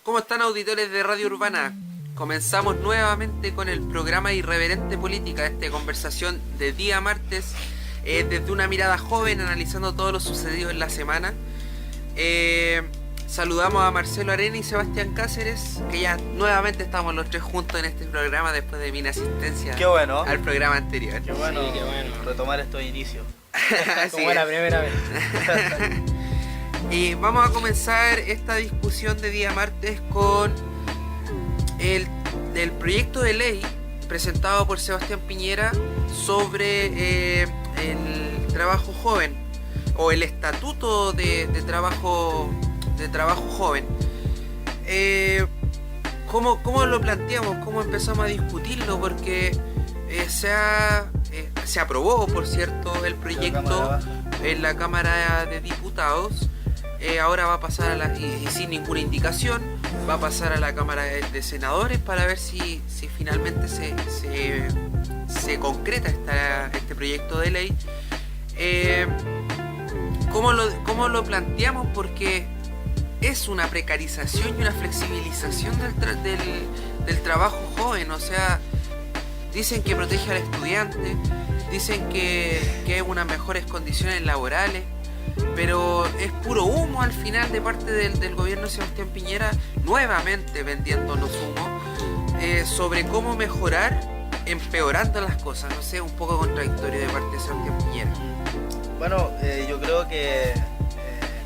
¿Cómo están, auditores de Radio Urbana? Comenzamos nuevamente con el programa Irreverente Política, esta conversación de día martes, desde una mirada joven, analizando todo lo sucedido en la semana. Saludamos a Marcelo Arena y Sebastián Cáceres, que ya nuevamente estamos los tres juntos en este programa después de mi inasistencia Qué bueno. al programa anterior. Qué bueno, Sí, qué bueno. retomar estos inicios. Como la primera vez. Y vamos a comenzar esta discusión de día martes con el proyecto de ley presentado por Sebastián Piñera sobre el trabajo joven o el estatuto de trabajo joven. ¿Cómo lo planteamos? ¿Cómo empezamos a discutirlo? Porque se aprobó, por cierto, el proyecto en la Cámara de Diputados. Ahora va a pasar y sin ninguna indicación, va a pasar a la Cámara de Senadores para ver si finalmente se concreta este proyecto de ley. ¿Cómo lo planteamos? Porque es una precarización y una flexibilización del trabajo joven. O sea, dicen que protege al estudiante, dicen que hay unas mejores condiciones laborales, pero es puro humo al final de parte del gobierno de Sebastián Piñera, nuevamente vendiéndonos humo sobre cómo mejorar, empeorando las cosas. No sé, un poco contradictorio de parte de Sebastián Piñera. Bueno, yo creo que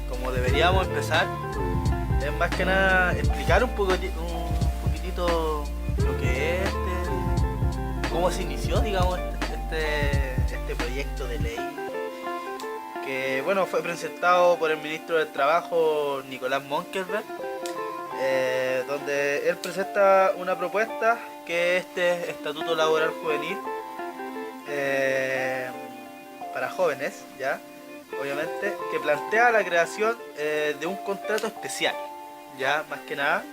como deberíamos empezar, es más que nada explicar un poquitito lo que es cómo se inició, digamos, este proyecto de ley. Que bueno, fue presentado por el ministro del Trabajo, Nicolás Monkelberg, donde él presenta una propuesta que es este Estatuto Laboral Juvenil para jóvenes, ya, obviamente, que plantea la creación de un contrato especial, ya, más que nada,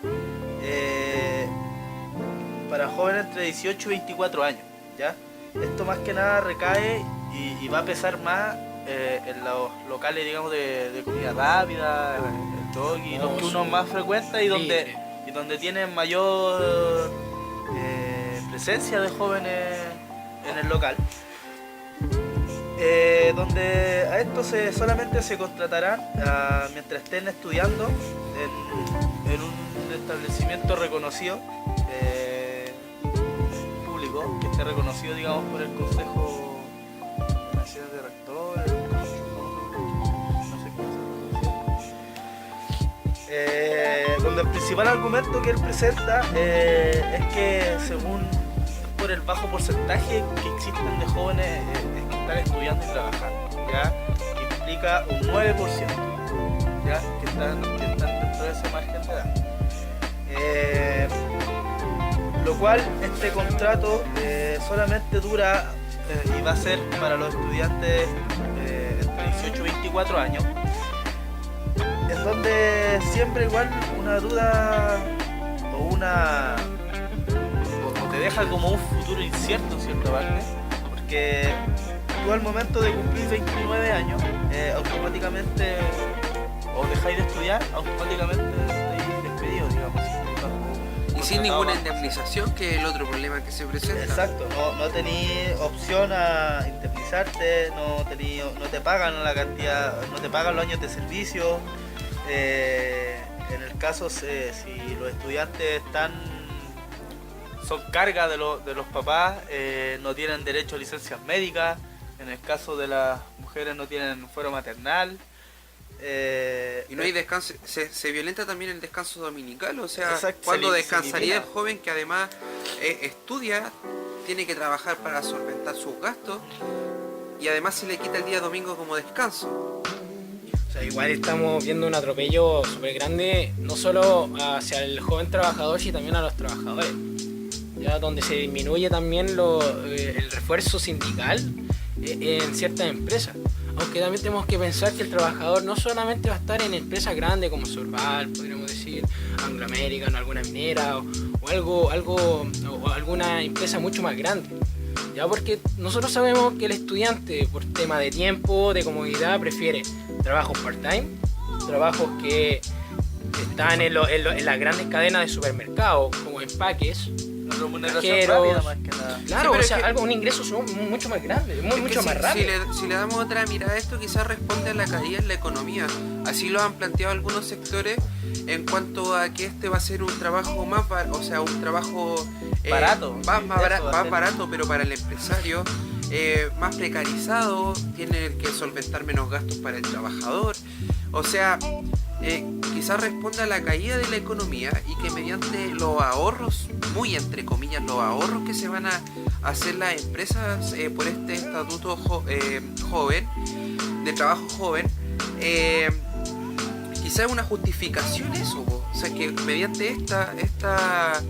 para jóvenes entre 18 y 24 años, ya. Esto más que nada recae y va a pesar más en los locales, digamos, de comida rápida, el doggy, los que uno más frecuenta y donde tienen mayor presencia de jóvenes en el local. Donde a estos solamente se contratarán mientras estén estudiando en un establecimiento reconocido, público, que esté reconocido, digamos, por el Consejo Nacional de Rectores, no sé cómo se pronuncia. Donde el principal argumento que él presenta es que según por el bajo porcentaje que existen de jóvenes que están estudiando y trabajando, ¿ya? Que implica un 9%, ¿ya? Que están dentro de ese margen de edad. Lo cual este contrato solamente dura y va a ser para los estudiantes entre 18 y 24 años, en donde siempre igual una duda o te deja como un futuro incierto en cierta parte, porque tú al momento de cumplir 29 años automáticamente o dejáis de estudiar, automáticamente estáis despedido, digamos. Y sin ninguna indemnización, que es el otro problema que se presenta. Exacto, no tenés opción a indemnizarte, no te pagan la cantidad, no te pagan los años de servicio. En el caso si los estudiantes son carga de los papás, no tienen derecho a licencias médicas. En el caso de las mujeres no tienen fuero maternal. Y no hay descanso, se violenta también el descanso dominical. O sea, exacto, ¿cuándo descansaría el joven que además estudia, tiene que trabajar para solventar sus gastos y además se le quita el día domingo como descanso? O sea, igual estamos viendo un atropello súper grande, no solo hacia el joven trabajador, sino también a los trabajadores. Ya donde se disminuye también el refuerzo sindical en ciertas empresas. Aunque también tenemos que pensar que el trabajador no solamente va a estar en empresas grandes como Sorval, podríamos decir, Anglo American, alguna minera o alguna empresa mucho más grande. Ya, porque nosotros sabemos que el estudiante, por tema de tiempo, de comodidad, prefiere trabajos part-time, trabajos que están en las grandes cadenas de supermercados, como empaques. La remuneración Cajeros. rápida más que nada. Claro, pero o sea, es que- un ingreso mucho más grande, Es mucho que más rápido. si le damos otra mirada a esto, quizás responde a la caída en la economía. Así lo han planteado algunos sectores en cuanto a que este va a ser un trabajo más barato, o sea, un trabajo Barato. más Eso va a más ser. barato, pero para el empresario, más precarizado, tiene que solventar menos gastos para el trabajador. O sea, quizás responda a la caída de la economía y que mediante los ahorros, muy entre comillas, los ahorros que se van a hacer las empresas por este estatuto joven, de trabajo joven, quizás es una justificación eso, po. O sea, que mediante esta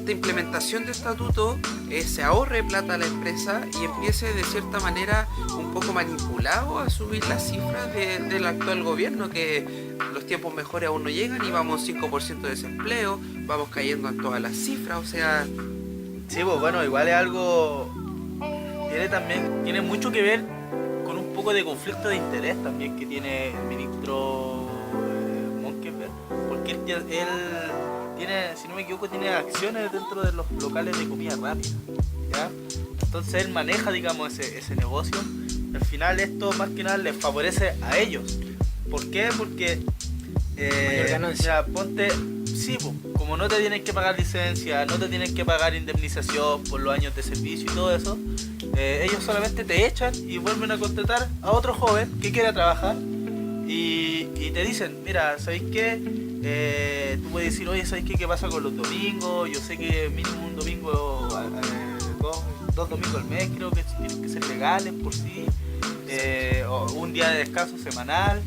implementación de estatuto se ahorre plata a la empresa y empiece de cierta manera un poco manipulado a subir las cifras del actual gobierno, que los tiempos mejores aún no llegan y vamos 5% de desempleo, vamos cayendo en todas las cifras, o sea, Sí, pues bueno, igual es algo. Tiene mucho que ver con un poco de conflicto de interés también que tiene el ministro Monkeberg, porque él tiene, si no me equivoco, tiene acciones dentro de los locales de comida rápida, ¿ya? Entonces él maneja, digamos, ese negocio. Al final esto más que nada les favorece a ellos. ¿Por qué? Porque Mayor ganancia. mira, ponte, sí, pues, como no te tienen que pagar licencia, no te tienen que pagar indemnización por los años de servicio y todo eso, ellos solamente te echan y vuelven a contratar a otro joven que quiera trabajar y te dicen, mira, ¿sabéis qué? Tú puedes decir, oye, ¿sabéis qué pasa con los domingos? Yo sé que mínimo un domingo, dos domingos al mes creo que tienen que ser legales por sí, o un día de descanso semanal.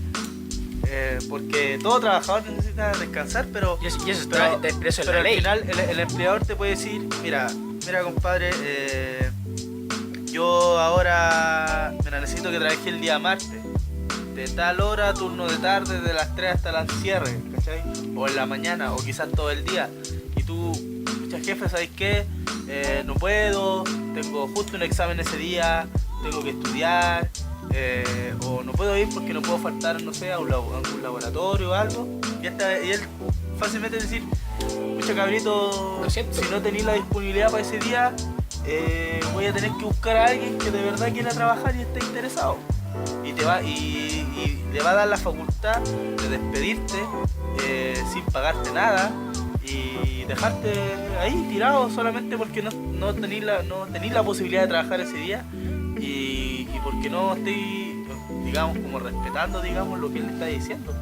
Porque todo trabajador necesita descansar, pero Y eso está expreso en pero la al ley. final el empleador te puede decir, mira compadre, yo ahora necesito que trabaje el día martes, de tal hora, turno de tarde, de las 3 hasta las cierre, ¿cachai? O en la mañana, o quizás todo el día. Y tú, muchas jefes, ¿sabes qué? No puedo, tengo justo un examen ese día, tengo que estudiar, o no puedo ir porque no puedo faltar, no sé, a un laboratorio o algo. Y él fácilmente decir, mucha cabrito, Lo siento. si no tenéis la disponibilidad para ese día, voy a tener que buscar a alguien que de verdad quiera trabajar y esté interesado. Y le va a dar la facultad de despedirte sin pagarte nada y dejarte ahí tirado solamente porque no tenéis la posibilidad de trabajar ese día y porque no estéis, digamos, como respetando, digamos, lo que él le está diciendo.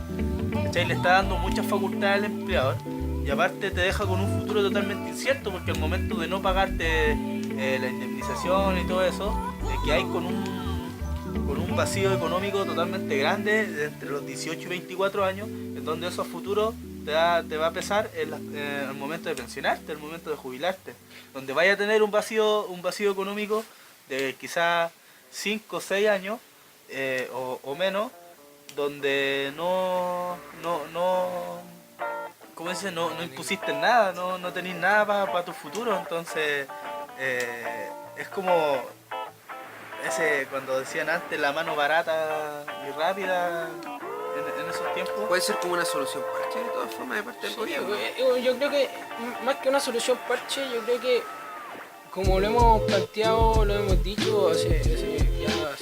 ¿Cachai? Le está dando muchas facultades al empleador y aparte te deja con un futuro totalmente incierto porque al momento de no pagarte la indemnización y todo eso, que hay con un vacío económico totalmente grande entre los 18 y 24 años, en donde esos futuros te va a pesar el momento de pensionarte, el momento de jubilarte, donde vaya a tener un vacío económico de quizás 5 o 6 años o menos, donde ¿cómo dice? No impusiste nada, no tenéis nada para tu futuro, entonces es como cuando decían antes la mano barata y rápida en esos tiempos. puede ser como una solución parche de todas formas de parte del Sí, gobierno. yo creo que más que una solución parche, yo creo que como lo hemos planteado, lo hemos dicho hace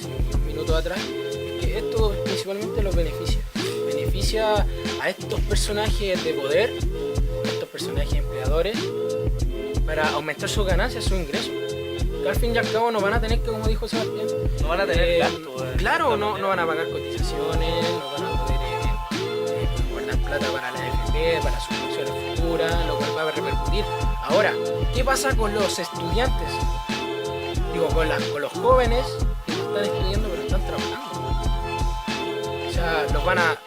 unos minutos atrás, es que esto principalmente los beneficia a estos personajes de poder, a estos personajes empleadores, para aumentar sus ganancias, sus ingresos. Que al fin y al cabo no van a tener que, como dijo Sebastián, No van a tener gasto. claro, no van a pagar cotizaciones, no van a poder guardar plata para la AFP, para sus pensiones futuras, lo cual va a repercutir. Ahora, ¿qué pasa con los estudiantes? Digo, con los jóvenes que no están estudiando pero están trabajando. O sea, los van a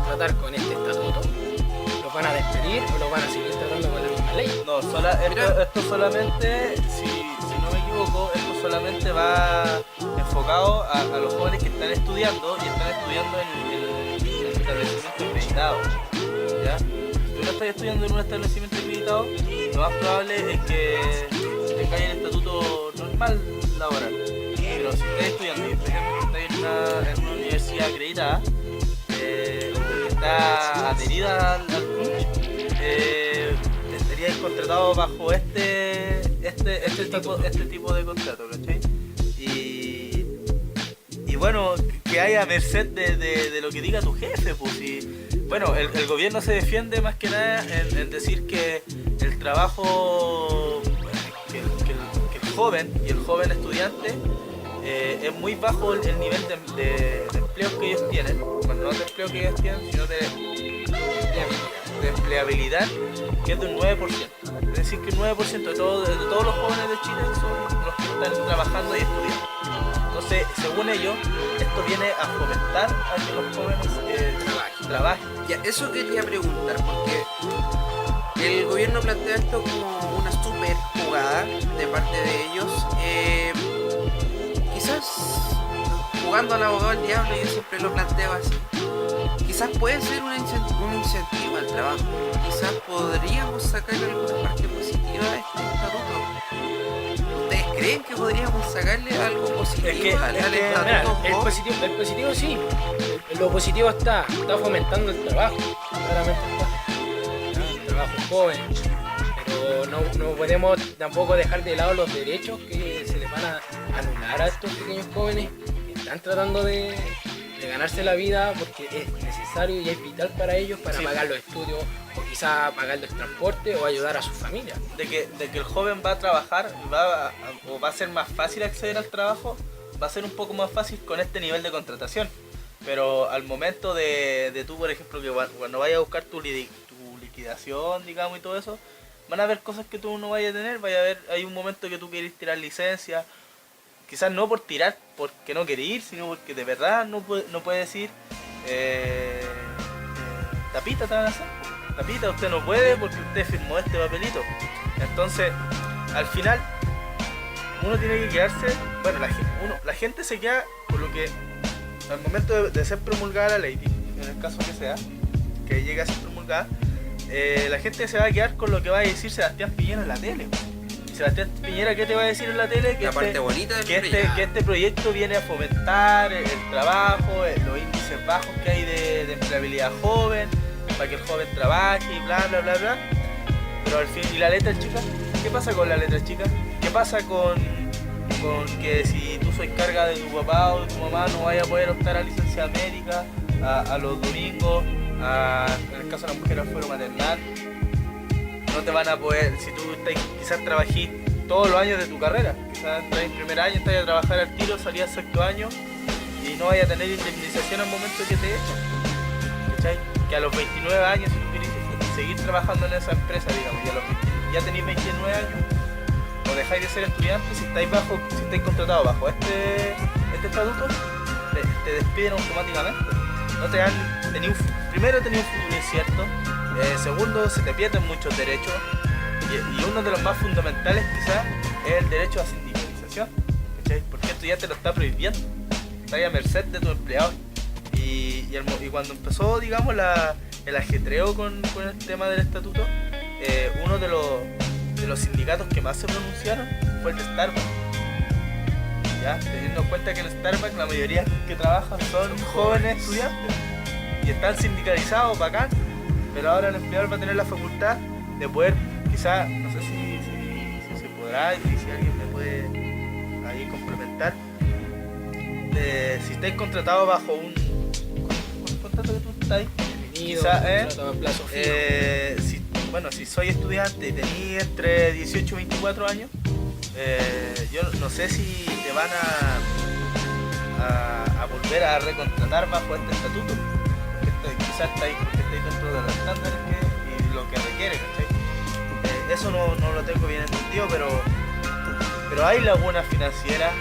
tratar con este estatuto, los van a despedir o los van a seguir tratando con la misma ley. No, esto solamente, si no me equivoco, esto solamente va enfocado a los jóvenes que están estudiando y están estudiando en establecimientos acreditados. ¿Ya? Si tú no estás estudiando en un establecimiento acreditado, lo más probable es que tengáis el estatuto normal laboral. Pero si estás estudiando y por ejemplo estás en una universidad acreditada, o que está adherida al crunch, estarías contratado bajo este tipo de contrato, ¿cachai? Y bueno, que haya merced de lo que diga tu jefe, pues. Bueno, el gobierno se defiende más que nada en decir que el trabajo, que el joven y el joven estudiante es muy bajo el nivel de empleo que ellos tienen. Bueno, no de empleo que ellos tienen, sino de empleabilidad, que es de un 9%. Es decir, que un 9% de todos los jóvenes de Chile son los que están trabajando y estudiando. Entonces, según ellos, esto viene a fomentar a que los jóvenes trabajen. Ya, eso quería preguntar, porque el gobierno plantea esto como una super jugada de parte de ellos. Quizás, jugando al abogado del diablo, yo siempre lo planteo así. Quizás puede ser un incentivo al trabajo. Quizás podríamos sacar alguna parte positiva de este estatuto. ¿Ustedes creen que podríamos sacarle algo positivo al estatuto? El positivo sí. Lo positivo está fomentando el trabajo. Claramente está. El trabajo joven. Pero no podemos tampoco dejar de lado los derechos que se les van a anular a estos pequeños jóvenes que están tratando de ganarse la vida porque es necesario y es vital para ellos para pagar los estudios o quizá pagar el transporte o ayudar a su familia. De que el joven va a trabajar va a ser más fácil acceder al trabajo, va a ser un poco más fácil con este nivel de contratación. Pero al momento de tú, por ejemplo, que cuando vayas a buscar tu liquidación, digamos, y todo eso, van a haber cosas que tú no vayas a tener, hay un momento que tú quieres tirar licencia. Quizás no por tirar, porque no quiere ir, sino porque de verdad no puedes ir. Tapita te van a hacer. Tapita, usted no puede porque usted firmó este papelito. Entonces, al final, uno tiene que quedarse. Bueno, la gente se queda por lo que, al momento de ser promulgada la ley, en el caso que sea, que llegue a ser promulgada, la gente se va a quedar con lo que va a decir Sebastián Piñera en la tele. Sebastián Piñera, ¿qué te va a decir en la tele? La parte bonita del que este proyecto viene a fomentar el trabajo, los índices bajos que hay de empleabilidad joven, para que el joven trabaje y bla, bla, bla, bla. Pero al fin, ¿y la letra chica? ¿Qué pasa con la letra chica? ¿Qué pasa con que si tú sois carga de tu papá o de tu mamá no vaya a poder optar a licencia médica, a los domingos, en el caso de la mujer al fuero maternal? No te van a poder, si tú quizás trabajís todos los años de tu carrera, quizás entras en primer año, estás a trabajar al tiro, salías sexto año y no vayas a tener indemnización al momento que te echan, ¿cachai? Que a los 29 años, si tú querés seguir trabajando en esa empresa, digamos, y ya tenéis 29 años, o dejáis de ser estudiante, si estáis contratados bajo este estatuto, te despiden automáticamente. No te dan, primero tenéis un futuro incierto. Segundo, se te pierden muchos derechos y uno de los más fundamentales quizás es el derecho a sindicalización, ¿cachai? Porque esto ya te lo está prohibiendo, está a merced de tu empleador y cuando empezó, digamos, el ajetreo con el tema del estatuto, uno de los sindicatos que más se pronunciaron fue el de Starbucks, ¿ya? Teniendo en cuenta que en Starbucks la mayoría que trabajan son jóvenes estudiantes y están sindicalizados, bacán. Pero ahora el empleador va a tener la facultad de poder, quizás, no sé si se podrá, y si alguien me puede ahí complementar, si estáis contratados bajo un contrato que tú estás ahí, quizás, plazo fijo. Si soy estudiante y tenéis entre 18 y 24 años, yo no sé si te van a volver a recontratar bajo este estatuto, porque quizás estáis dentro de los estándares y lo que requiere, ¿cachai? Eso no lo tengo bien entendido, pero hay lagunas financieras,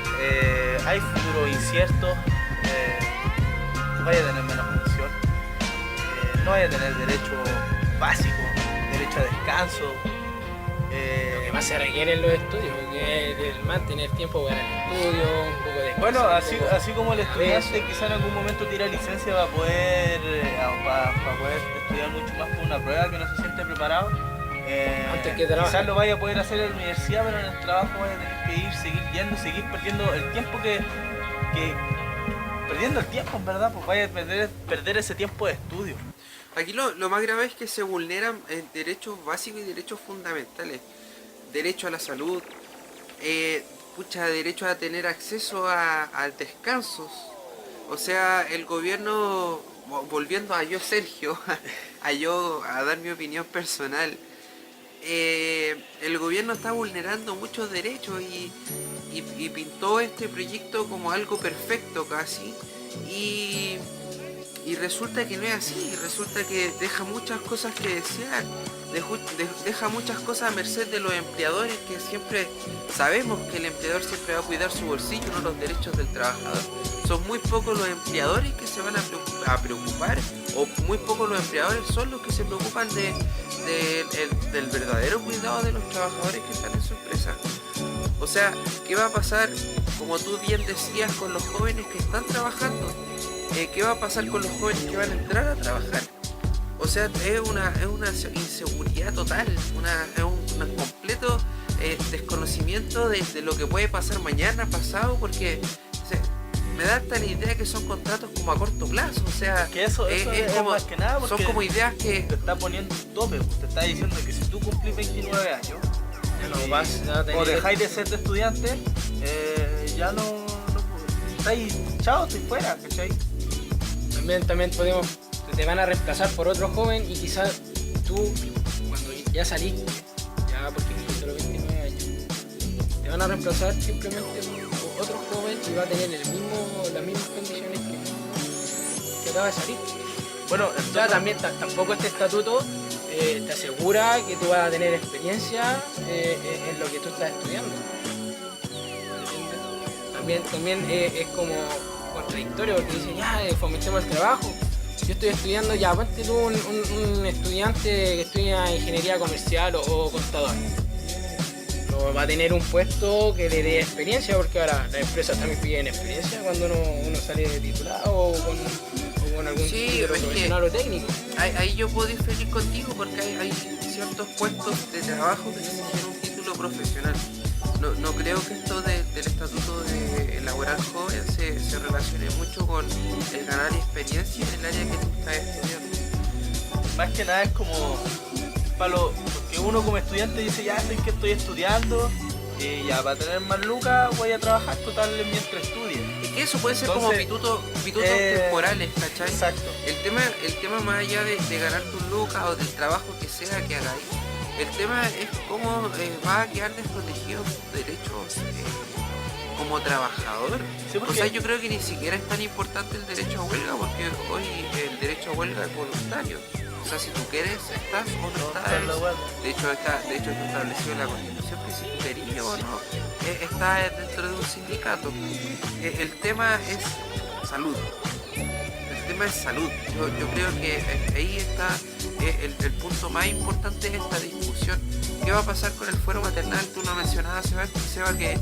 hay futuro incierto, vaya a tener menos pensión, no vaya a tener derecho básico, derecho a descanso. Lo que más se requiere en los estudios, que es el mantener tiempo para el estudio, un poco de descanso. Bueno, así como el estudiante quizá en algún momento tira licencia para poder estudiar mucho más por una prueba que no se siente preparado, quizás lo vaya a poder hacer en la universidad, pero en el trabajo vaya a tener que ir, seguir yendo, seguir perdiendo el tiempo perdiendo el tiempo, en verdad, pues vaya a perder ese tiempo de estudio. Aquí lo más grave es que se vulneran derechos básicos y derechos fundamentales. Derecho a la salud, derecho a tener acceso a descansos. O sea, el gobierno, volviendo a yo, Sergio, a dar mi opinión personal, el gobierno está vulnerando muchos derechos y pintó este proyecto como algo perfecto casi, y resulta que no es así, resulta que deja muchas cosas que desear, deja muchas cosas a merced de los empleadores, que siempre sabemos que el empleador siempre va a cuidar su bolsillo, no los derechos del trabajador. Son muy pocos los empleadores que se van a preocupar, o muy pocos los empleadores son los que se preocupan del verdadero cuidado de los trabajadores que están en su empresa. O sea, ¿qué va a pasar, como tú bien decías, con los jóvenes que están trabajando? ¿Qué va a pasar con los jóvenes que van a entrar a trabajar? O sea, es una inseguridad total, es un completo desconocimiento de lo que puede pasar mañana, pasado, porque me da hasta la idea que son contratos como a corto plazo. O sea, que eso es como, más que nada, son como ideas que te está poniendo un tope, te está diciendo que si tú cumplís 29 años Ya no vas a tener... o dejáis de ser de estudiante, ya no estáis, chao, estoy fuera, ¿cachai? También te van a reemplazar por otro joven, y quizás tú, cuando ya saliste, ya porque cumpliste los 29 años, te van a reemplazar simplemente por otro joven y va a tener las mismas condiciones que acaba de salir. Bueno, O sea, también tampoco este estatuto te asegura que tú vas a tener experiencia en lo que tú estás estudiando. También es como contradictorio, porque dicen, ya, fomentemos el trabajo. Yo estoy estudiando, ya, ponte tú un estudiante que estudia ingeniería comercial o contador. No va a tener un puesto que le dé experiencia, porque ahora las empresas también piden experiencia cuando uno sale titulado o con algún título profesional o técnico. ahí yo puedo diferir contigo, porque hay ciertos puestos de trabajo que exigen un título profesional. No creo que esto del estatuto laboral joven se relacione mucho con el ganar experiencia en el área que tú estás estudiando. más que nada es como porque uno como estudiante dice, ya sé que estoy estudiando, ya para tener más lucas voy a trabajar total mientras estudie. Y que eso puede ser Entonces, como pitutos temporales, ¿cachai? Exacto. El tema más allá de ganar tus lucas o del trabajo que sea que hagáis, el tema es cómo va a quedar desprotegido tus derechos como trabajador. Sí, porque... O sea, yo creo que ni siquiera es tan importante el derecho a huelga, porque hoy el derecho a huelga es voluntario. O sea, si tú quieres, estás o no estás. De hecho, está establecido en la Constitución que si tú querías o no, estás dentro de un sindicato. El tema es salud. El tema es salud. Yo creo que ahí está el punto más importante de esta discusión. ¿Qué va a pasar con el fuero maternal? Tú lo mencionabas, Seba, que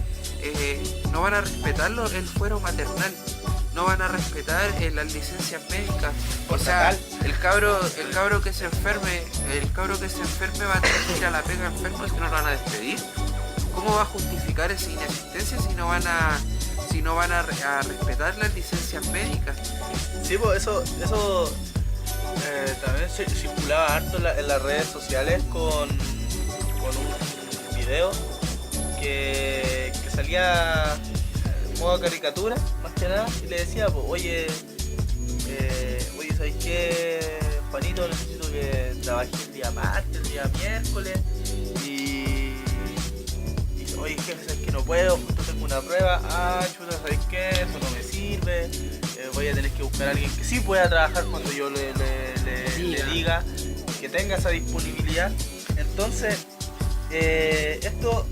no van a respetar el fuero maternal. No van a respetar las licencias médicas. O sea, el cabro que se enferme va a tener que ir a la pega enfermo, es que no lo van a despedir. ¿Cómo va a justificar esa inexistencia si no van a respetar las licencias médicas? Sí, pues eso también se circulaba harto en las redes sociales con un video que salía en modo caricatura, más que nada, y le decía, pues, oye, ¿sabes qué, Juanito? Necesito que trabajes el día martes, el día miércoles, y oye, jefe, ¿sabes que no puedo? Justo tengo una prueba, chuta, ¿sabes qué? Eso no me sirve, voy a tener que buscar a alguien que sí pueda trabajar cuando yo le diga, que tenga esa disponibilidad. Entonces, esto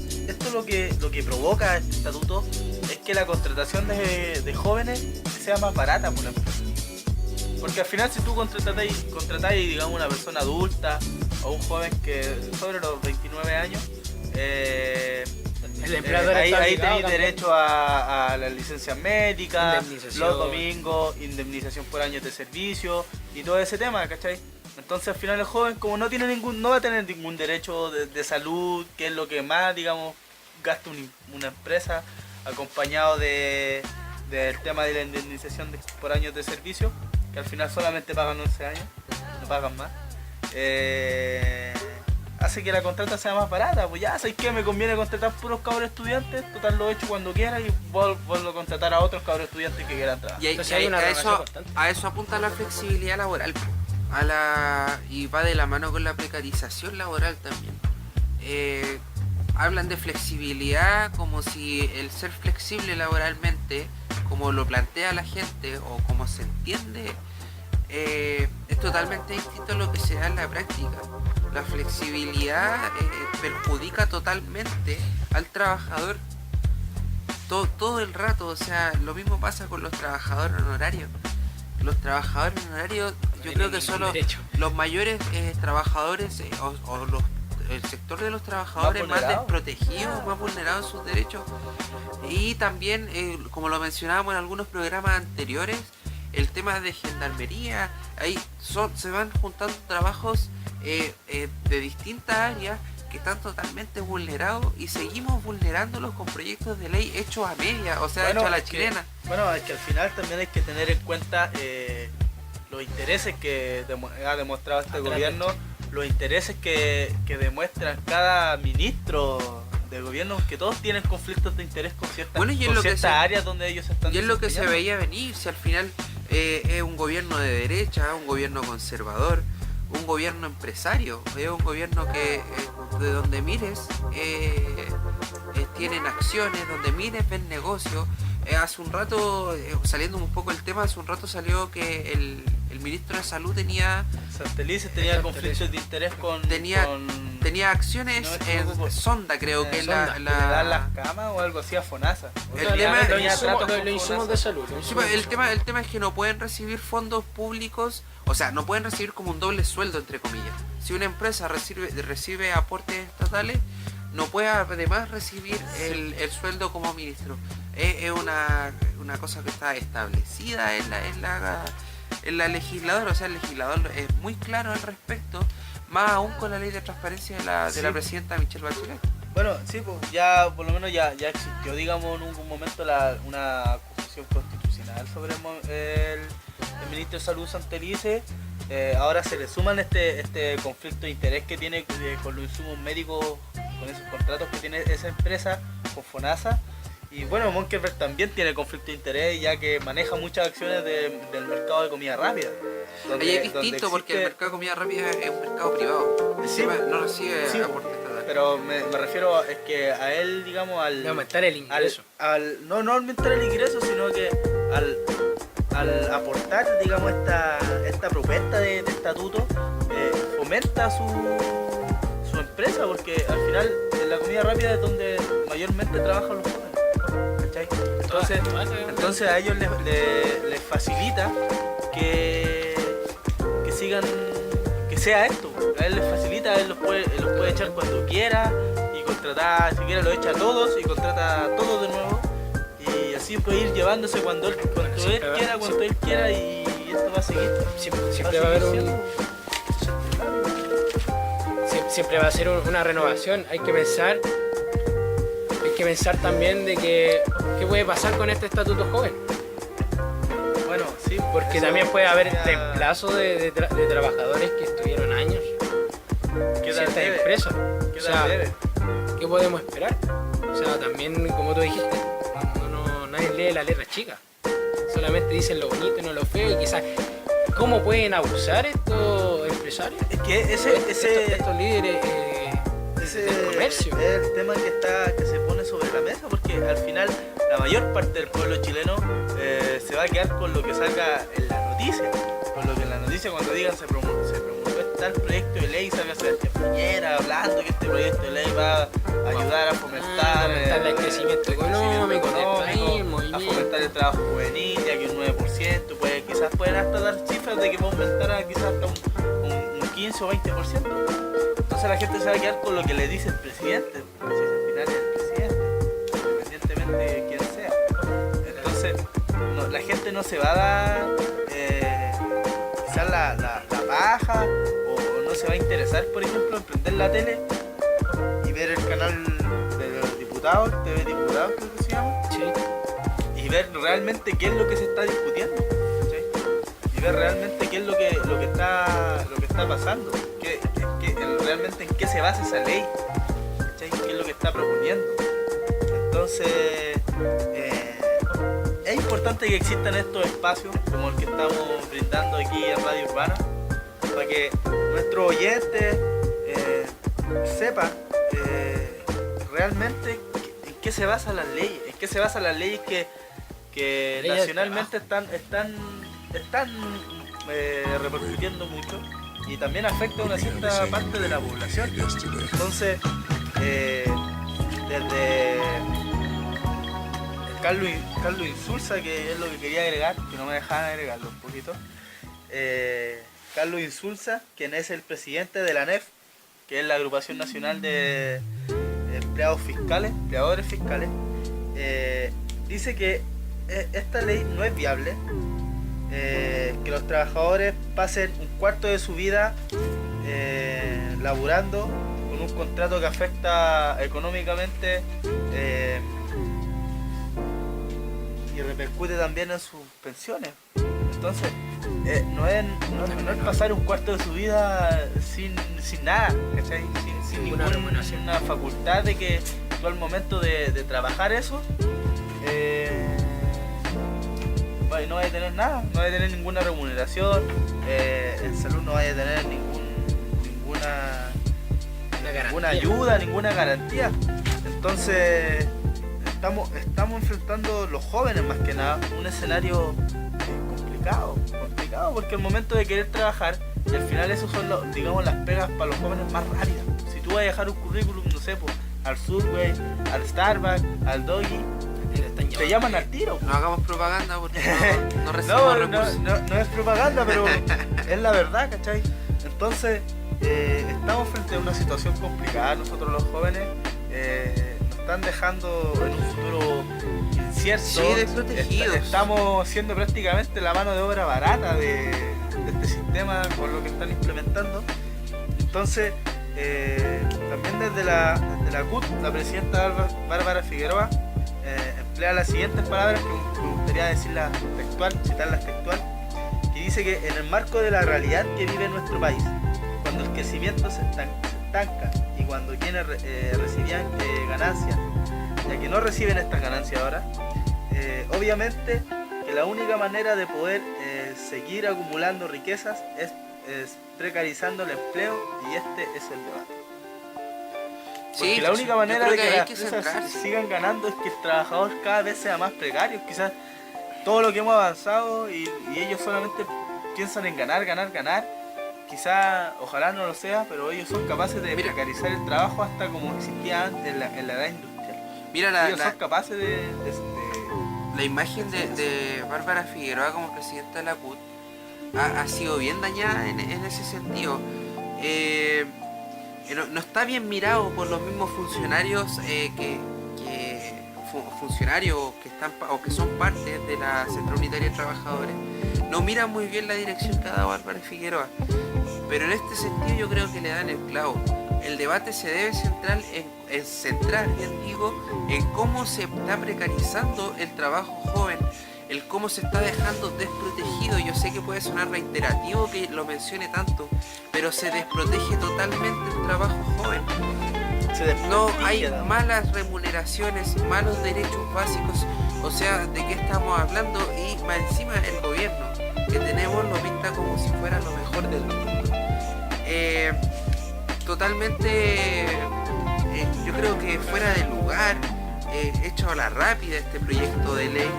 lo que provoca este estatuto es que la contratación de jóvenes sea más barata por la empresa. Porque al final, si tú contratáis digamos una persona adulta o un joven que sobre los 29 años, el empleador ahí tenéis derecho a las licencias médicas, los domingos, indemnización por años de servicio y todo ese tema, ¿cachai? Entonces al final el joven, como no va a tener ningún derecho de salud, que es lo que más, digamos, gasta una empresa, acompañado del tema de la indemnización por años de servicio, que al final solamente pagan 11 años, no pagan más, hace que la contrata sea más barata. Pues ya, ¿sabes qué? Me conviene contratar puros cabros estudiantes, total lo he hecho cuando quiera y vuelvo a contratar a otros cabros estudiantes que quieran trabajar. Y Entonces hay una relación constante. a eso apunta la flexibilidad laboral, po. Y va de la mano con la precarización laboral también. Hablan de flexibilidad como si el ser flexible laboralmente, como lo plantea la gente o como se entiende, es totalmente distinto a lo que se da en la práctica. La flexibilidad perjudica totalmente al trabajador todo el rato. O sea, lo mismo pasa con los trabajadores honorarios. Los trabajadores honorarios, yo creo que son los mayores trabajadores el sector de los trabajadores más desprotegidos, más vulnerados en sus derechos. Y también, como lo mencionábamos en algunos programas anteriores, el tema de gendarmería. Ahí se van juntando trabajos de distintas áreas que están totalmente vulnerados y seguimos vulnerándolos con proyectos de ley hechos a media, o sea, hechos a la chilena. Es que al final también hay que tener en cuenta los intereses que ha demostrado este gobierno, los intereses que demuestran cada ministro de gobierno, que todos tienen conflictos de interés con ciertas áreas donde ellos están. Y es lo que se veía venir, si al final es un gobierno de derecha, un gobierno conservador, un gobierno empresario, es un gobierno que de donde mires tienen acciones, donde mires ven negocios. Hace un rato, saliendo un poco el tema, hace un rato salió que el ministro de Salud tenía conflictos de interés tenía acciones en Sonda, creo que Sonda, le dan las camas o algo así a FONASA. Los insumos de salud. Sí, el tema es que no pueden recibir fondos públicos, o sea, no pueden recibir como un doble sueldo, entre comillas. Si una empresa recibe aportes estatales, no puede además recibir el sueldo como ministro. Es una cosa que está establecida en la legisladora, o sea, el legislador es muy claro al respecto, más aún con la ley de transparencia de la presidenta Michelle Bachelet. Bueno, sí, pues ya por lo menos ya existió, digamos, en un momento una acusación constitucional sobre el ministro de Salud Santelice. Ahora se le suman este conflicto de interés que tiene con los insumos médicos, con esos contratos que tiene esa empresa con FONASA. Y bueno, Monkeberg también tiene conflicto de interés, ya que maneja muchas acciones del mercado de comida rápida. Ahí es distinto porque el mercado de comida rápida es un mercado privado. Encima no recibe aportes estatales. Pero me refiero es que a él, digamos, de aumentar el ingreso. No aumentar el ingreso, sino que al aportar, digamos, esta propuesta de estatuto, fomenta su empresa, porque al final en la comida rápida es donde mayormente trabajan los jóvenes. ¿Cachai? Entonces a ellos les facilita que sigan, que sea esto. A él les facilita, a él los puede echar cuando quiera y contratar, si quiere lo echa a todos y contrata a todos de nuevo. Y así puede ir llevándose cuando él quiera y esto va a seguir. Siempre va a haber siempre va a ser una renovación. Hay que pensar también de qué puede pasar con este estatuto joven. Bueno, sí, porque también puede haber reemplazo de trabajadores que estuvieron años en ciertas empresas. ¿Qué podemos esperar? O sea, también, como tú dijiste, nadie lee la letra chica. Solamente dicen lo bonito y no lo feo, y quizás ¿cómo pueden abusar estos empresarios? Es que estos líderes del comercio. Es el tema que se pone sobre la mesa, porque al final la mayor parte del pueblo chileno se va a quedar con lo que salga en la noticia. Con lo que en la noticia, cuando digan se promulgó tal proyecto de ley, salga Sebastián Piñera hablando que este proyecto de ley va a ayudar a fomentar el crecimiento económico del país, a fomentar el trabajo juvenil, ya que un 9%, quizás pueden hasta dar cifras de que va a aumentar quizás hasta un 15 o 20%. Entonces la gente se va a quedar con lo que le dice el presidente, porque si al final es el presidente, independientemente de quién sea. Entonces la gente no se va a dar quizás la paja, o no se va a interesar, por ejemplo, en prender la tele y ver el canal de los diputados, TV Diputados creo que se llama, sí, y ver realmente qué es lo que se está discutiendo, ¿sí? Y ver realmente qué es lo que está está pasando, realmente en qué se basa esa ley, ¿cachai? ¿Qué es lo que está proponiendo? Entonces, es importante que existan estos espacios como el que estamos brindando aquí en Radio Urbana, para que nuestros oyentes sepan realmente en qué se basan las leyes, que Leyes nacionalmente están repercutiendo mucho y también afecta a una cierta parte de la población. Entonces, desde Carlos Insulza, que es lo que quería agregar, que no me dejaban agregarlo un poquito. Carlos Insulza, quien es el presidente de la ANEF, que es la Agrupación Nacional de Empleadores Fiscales, dice que esta ley no es viable, que los trabajadores pasen un cuarto de su vida laburando con un contrato que afecta económicamente y repercute también en sus pensiones. Entonces, no es pasar un cuarto de su vida sin nada, ¿cachai? Sin ninguna facultad de que tú al momento de trabajar eso no vaya a tener nada, no vaya a tener ninguna remuneración, en salud no vaya a tener ninguna ayuda, ninguna garantía. Entonces estamos enfrentando los jóvenes más que nada un escenario complicado porque al momento de querer trabajar, y al final esos son las pegas para los jóvenes más rápidas. Si tú vas a dejar un currículum, no sé, al Subway, al Starbucks, al Doggy, te llaman al tiro. No hagamos propaganda porque no recibimos recursos. No es propaganda, pero es la verdad, ¿cachai? Entonces, estamos frente a una situación complicada. Nosotros los jóvenes nos están dejando en un futuro incierto. Sí, desprotegidos. Estamos siendo prácticamente la mano de obra barata de este sistema con lo que están implementando. Entonces, también desde la CUT, la presidenta Bárbara Figueroa emplea las siguientes palabras que me gustaría citarlas textual, que dice que en el marco de la realidad que vive nuestro país, cuando el crecimiento se estanca y cuando quienes recibían ganancias, ya que no reciben estas ganancias ahora, obviamente que la única manera de poder seguir acumulando riquezas es precarizando el empleo, y este es el debate. Porque la única manera de que las empresas sigan ganando es que el trabajador cada vez sea más precario. Quizás todo lo que hemos avanzado y ellos solamente piensan en ganar. Quizás, ojalá no lo sea, pero ellos son capaces de precarizar el trabajo hasta como existía antes en la edad industrial. Ellos son capaces de la imagen de Bárbara Figueroa como presidenta de la CUT ha sido bien dañada en ese sentido. No está bien mirado por los mismos funcionarios funcionarios que están o que son parte de la Central Unitaria de Trabajadores. No miran muy bien la dirección que ha dado Bárbara Figueroa, pero en este sentido yo creo que le dan el clavo. El debate se debe centrar en cómo se está precarizando el trabajo joven, el cómo se está dejando desprotegido. Yo sé que puede sonar reiterativo que lo mencione tanto, pero se desprotege totalmente el trabajo joven. No hay malas remuneraciones, malos derechos básicos. O sea, ¿de qué estamos hablando? Y más encima el gobierno que tenemos lo pinta como si fuera lo mejor del mundo. Totalmente, yo creo que fuera de lugar, hecho a la rápida este proyecto de ley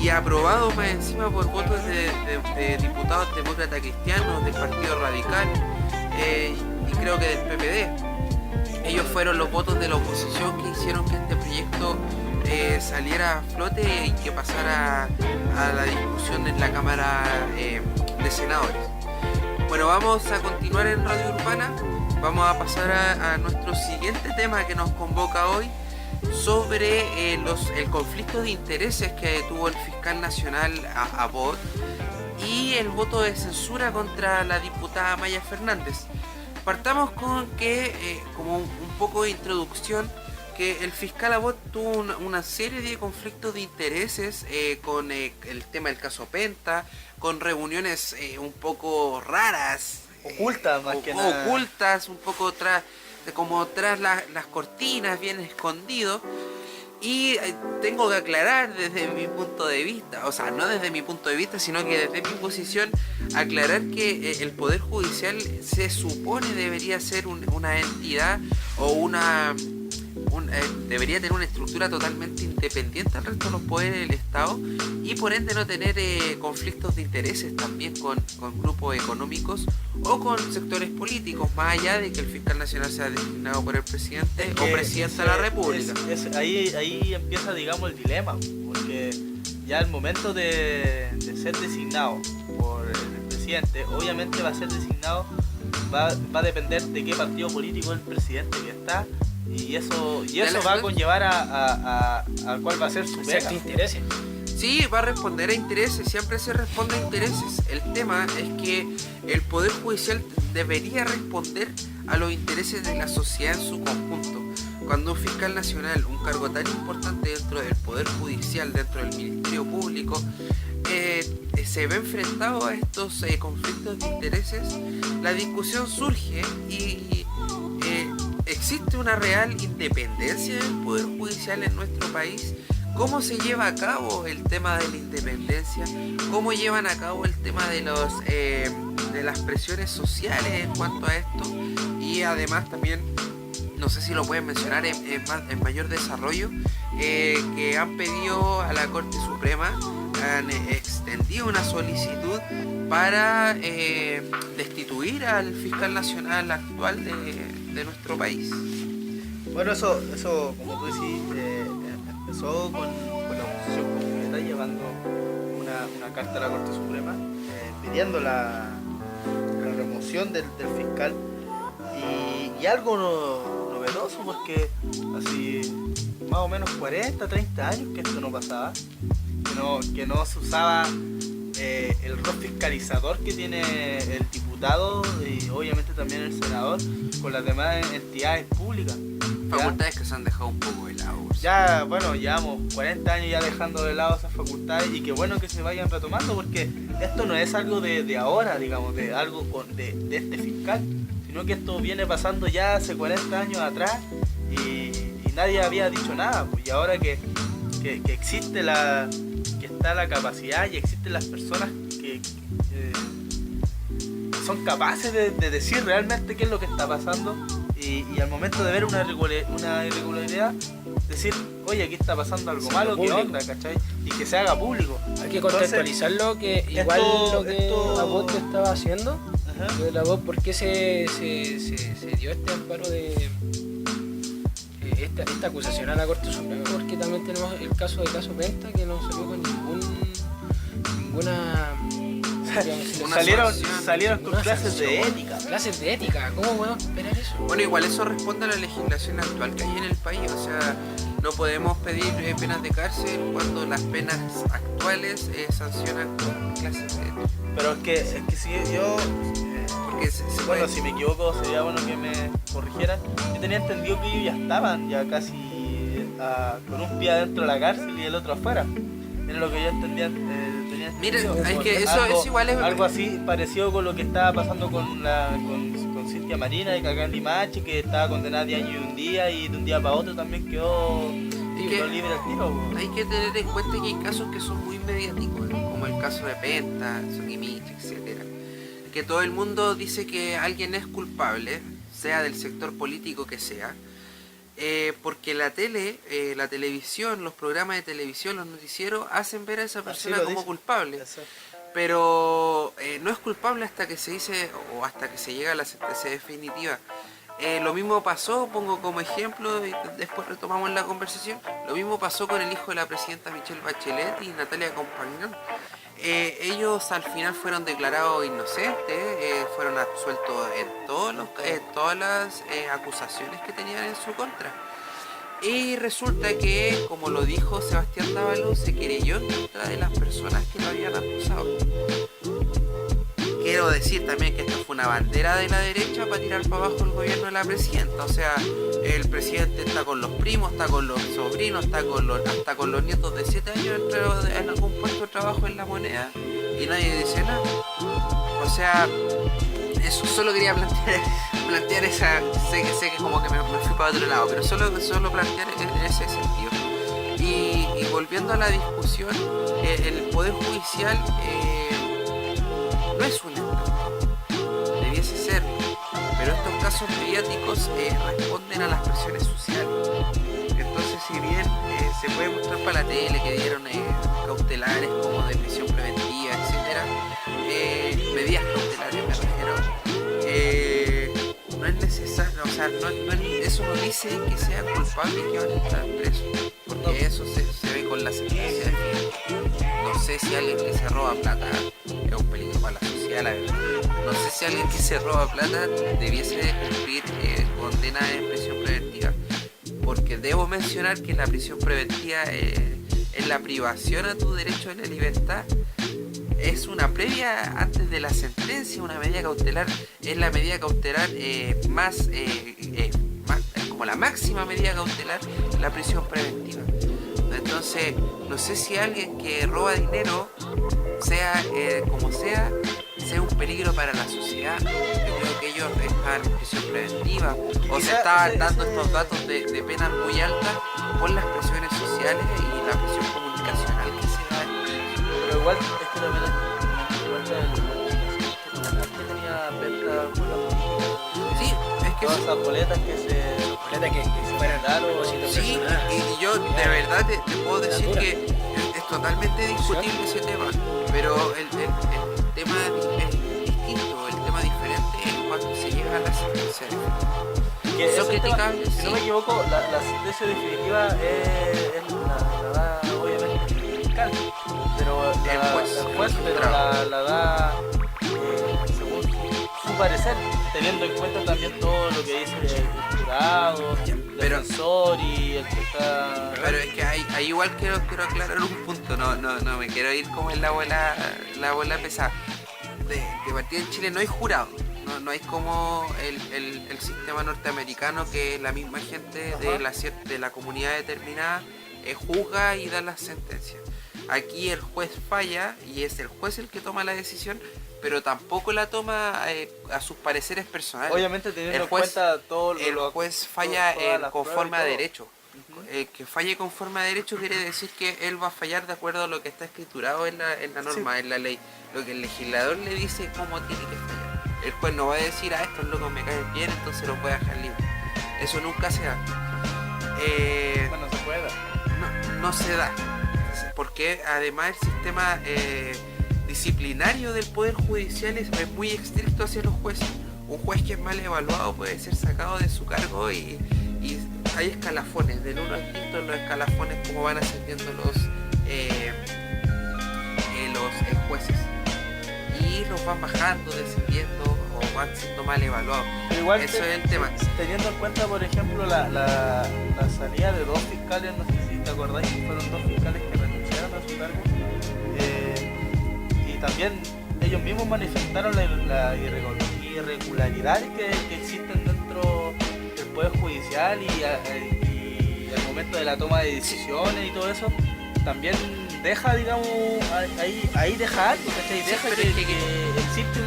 y aprobado más encima por votos de diputados demócratas cristianos, del Partido Radical y creo que del PPD. Ellos fueron los votos de la oposición que hicieron que este proyecto saliera a flote y que pasara a la discusión en la Cámara de Senadores. Bueno, vamos a continuar en Radio Urbana. Vamos a pasar a nuestro siguiente tema que nos convoca hoy sobre el conflicto de intereses que tuvo el fiscal nacional Abot y el voto de censura contra la diputada Maya Fernández. Partamos con que, como un poco de introducción, que el fiscal Abot tuvo una serie de conflictos de intereses con el tema del caso Penta, con reuniones un poco raras Ocultas más que nada. Ocultas, un poco tras las cortinas, bien escondido. Y tengo que aclarar desde mi punto de vista, o sea, no desde mi punto de vista, sino que desde mi posición, aclarar que el Poder Judicial se supone debería ser una entidad o debería tener una estructura totalmente independiente al resto de los poderes del Estado y por ende no tener conflictos de intereses también con grupos económicos o con sectores políticos, más allá de que el fiscal nacional sea designado por el presidente o presidenta de la República. Ahí empieza, digamos, el dilema, porque ya al momento de ser designado por el presidente, obviamente va a ser designado, va a depender de qué partido político es el presidente que está. Y eso va a conllevar a cuál va a ser su pega. Intereses. Sí, va a responder a intereses, siempre se responde a intereses. El tema es que el Poder Judicial debería responder a los intereses de la sociedad en su conjunto. Cuando un fiscal nacional, un cargo tan importante dentro del Poder Judicial, dentro del Ministerio Público, se ve enfrentado a estos conflictos de intereses, la discusión surge y ¿existe una real independencia del Poder Judicial en nuestro país? ¿Cómo se lleva a cabo el tema de la independencia? ¿Cómo llevan a cabo el tema de las presiones sociales en cuanto a esto? Y además también, no sé si lo pueden mencionar en mayor desarrollo, que han pedido a la Corte Suprema, han extendido una solicitud para destituir al fiscal nacional actual de nuestro país. Bueno, eso como tú decís, empezó con la oposición completa llevando una carta a la Corte Suprema pidiendo la remoción del fiscal y algo novedoso, porque así más o menos 40, 30 años que esto no pasaba, que no se usaba el rol fiscalizador que tiene el diputado y obviamente también el senador con las demás entidades públicas. Facultades que se han dejado un poco de lado. Ya, bueno, llevamos 40 años ya dejando de lado esas facultades y qué bueno que se vayan retomando, porque esto no es algo de ahora, digamos, de algo de este fiscal, sino que esto viene pasando ya hace 40 años atrás y nadie había dicho nada, pues, y ahora que existe que está la capacidad y existen las personas que son capaces de decir realmente qué es lo que está pasando y al momento de ver una irregularidad decir, oye, aquí está pasando algo malo, ¿qué onda? ¿Cachai? Y que se haga público. Hay que contextualizarlo, que igual lo que la voz te estaba haciendo, la voz, ¿por qué se dio este amparo de esta acusación a la Corte Suprema? Porque también tenemos el caso de Caso Penta, que no salió con ninguna salieron con clases de ética. Clases de ética, ¿cómo podemos esperar eso? Bueno, igual eso responde a la legislación actual que hay en el país, o sea, no podemos pedir penas de cárcel cuando las penas actuales sancionan con clases de ética. Pero es que si yo... porque bueno, si me equivoco sería bueno que me corrigieran. Yo tenía entendido que ellos ya estaban ya casi con un pie adentro de la cárcel y el otro afuera. Era lo que yo entendía. Mira, es que eso igual es algo así parecido con lo que estaba pasando con Cintia Marina y Cacán Limache, que estaba condenada a 10 años y un día, y de un día para otro también quedó libre al tiro. Hay que tener en cuenta que hay casos que son muy mediáticos, ¿no? Como el caso de Penta, Sokimich, etcétera, que todo el mundo dice que alguien es culpable, sea del sector político que sea, porque la televisión, los programas de televisión, los noticieros hacen ver a esa persona como culpable. Pero no es culpable hasta que se dice o hasta que se llega a la sentencia definitiva. Lo mismo pasó, pongo como ejemplo y después retomamos la conversación, lo mismo pasó con el hijo de la presidenta Michelle Bachelet y Natalia Compagnón. Ellos al final fueron declarados inocentes, fueron absueltos en todas las acusaciones que tenían en su contra. Y resulta que, como lo dijo Sebastián Dávalos, se querelló en contra de las personas que lo habían acusado. Quiero decir también que esta fue una bandera de la derecha para tirar para abajo el gobierno de la presidenta. O sea, el presidente está con los primos, está con los sobrinos, hasta con los nietos de 7 años en algún puesto de trabajo en La Moneda y nadie dice nada. O sea, Eso solo quería plantear esa. Sé que como que me fui para otro lado, pero solo plantear ese sentido. Y volviendo a la discusión, el Poder Judicial no es un Estado, debiese serlo, pero estos casos mediáticos responden a las presiones sociales. Entonces, si bien se puede mostrar para la tele que dieron cautelares como de prisión preventiva, etcétera, medidas cautelares me refiero, no es necesario, o sea, eso no dice que sean culpables y que van a estar presos, porque eso se ve con la sentencia. No sé si alguien que se roba plata es un peligro para la sociedad, la verdad. No sé si alguien que se roba plata debiese cumplir condena en prisión preventiva, porque debo mencionar que la prisión preventiva es la privación a tu derecho de la libertad. Es una previa antes de la sentencia, una medida cautelar, es la medida cautelar más como la máxima medida cautelar, la prisión preventiva. Entonces, no sé si alguien que roba dinero, sea como sea un peligro para la sociedad. Yo creo que ellos están en prisión preventiva o se estaban dando estos datos de penas muy altas por las presiones sociales y la presión comunicacional que se da. Pero igual es que también que tenía venta por la política. Sí, es que todas esas boletas que se fueran claro, sí, y yo de verdad te puedo decir que es totalmente discutible ese tema, pero el tema es distinto, el tema diferente es cuando se llega a la sentencia. Son criticables, si no me equivoco, la sentencia definitiva es la da obviamente el fiscal, pero el juez pero la da según su parecer, teniendo en cuenta también todo lo que dice el jurado, el defensor y el que está... Pero es que ahí igual quiero aclarar un punto, no me quiero ir como en la bola pesada. De partida en Chile no hay jurado, no hay como el sistema norteamericano, que la misma gente de la comunidad determinada juzga y da las sentencias. Aquí el juez falla y es el juez el que toma la decisión, pero tampoco la toma a sus pareceres personales. Obviamente teniendo en cuenta todo lo... El juez falla conforme a derecho. Que falle conforme a derecho quiere decir que él va a fallar de acuerdo a lo que está escriturado en la norma, en la ley. Lo que el legislador le dice cómo tiene que fallar. El juez no va a decir, estos locos me caen bien, entonces los voy a dejar libre. Eso nunca se da. Bueno, se puede dar. No se da. Porque además el sistema disciplinario del Poder Judicial es muy estricto hacia los jueces. Un juez que es mal evaluado puede ser sacado de su cargo y hay escalafones, del 1 al 5 los escalafones, como van ascendiendo los jueces. Y los van bajando, descendiendo o van siendo mal evaluados. Igual eso es el tema. Teniendo en cuenta, por ejemplo, la salida de 2 fiscales, no sé si te acordáis que fueron 2 fiscales que renunciaron a su cargo. Y también ellos mismos manifestaron la irregularidades que existen dentro del Poder Judicial y al momento de la toma de decisiones y todo eso, también deja, digamos, ahí deja algo, ¿cachai? Deja que existe